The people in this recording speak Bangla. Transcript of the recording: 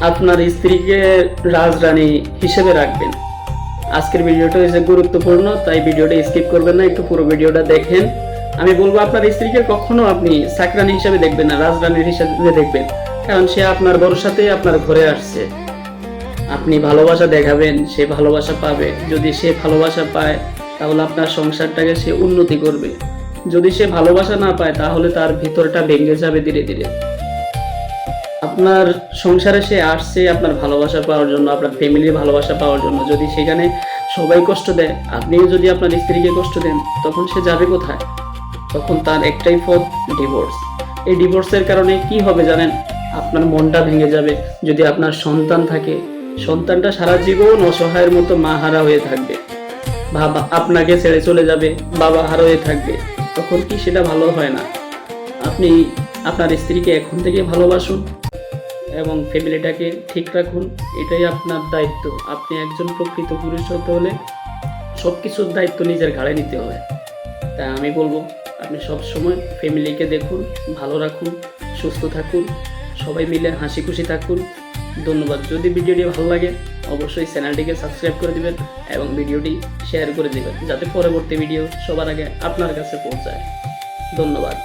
আপনার স্ত্রীকে রাজরানী হিসেবে রাখবেন। আজকের ভিডিওটা হচ্ছে গুরুত্বপূর্ণ, তাই ভিডিওটা স্কিপ করবেন না, একটু পুরো ভিডিওটা দেখেন। আমি বলবো আপনার স্ত্রীকে কখনো আপনি চাকরানী হিসেবে দেখবেন না, রাজরানীর হিসেবে দেখবেন। কারণ সে আপনার ভরসাতেই আপনার ঘরে আসছে। আপনি ভালোবাসা দেখাবেন, সে ভালোবাসা পাবে। যদি সে ভালোবাসা পায় তাহলে আপনার সংসারটাকে সে উন্নতি করবে। যদি সে ভালোবাসা না পায় তাহলে তার ভিতরটা ভেঙে যাবে ধীরে ধীরে। আপনার সংসারে সে আসছে আপনার ভালোবাসা পাওয়ার জন্য, আপনার ফ্যামিলির ভালোবাসা পাওয়ার জন্য। যদি সেখানে সবাই কষ্ট দেয়, আপনিও যদি আপনার স্ত্রীকে কষ্ট দেন, তখন সে যাবে কোথায়? তখন তার একটাই পথ, ডিভোর্স। এই ডিভোর্সের কারণে কি হবে জানেন? আপনার মনটা ভেঙে যাবে। যদি আপনার সন্তান থাকে, সন্তানটা সারা জীবন অসহায়ের মতো মা হারা হয়ে থাকবে, বাবা আপনাকে ছেড়ে চলে যাবে, বাবা হারা হয়ে থাকবে। তখন কি সেটা ভালো হয় না? আপনি আপনার স্ত্রীকে এখন থেকে ভালোবাসুন এবং ফ্যামিলিটাকে ঠিক রাখুন। এটাই আপনার দায়িত্ব। আপনি একজন প্রকৃত পুরুষ হতে হলে সব কিছুর দায়িত্ব নিজের ঘাড়ে নিতে হবে। তাই আমি বলবো আপনি সব সময় ফ্যামিলিকে দেখুন, ভালো রাখুন, সুস্থ থাকুন, সবাই মিলে হাসি খুশি থাকুন। ধন্যবাদ। যদি ভিডিওটি ভালো লাগে অবশ্যই চ্যানেলটিকে সাবস্ক্রাইব করে দিবেন এবং ভিডিওটি শেয়ার করে দিবেন, যাতে পরবর্তী ভিডিও সবার আগে আপনার কাছে পৌঁছায়। ধন্যবাদ।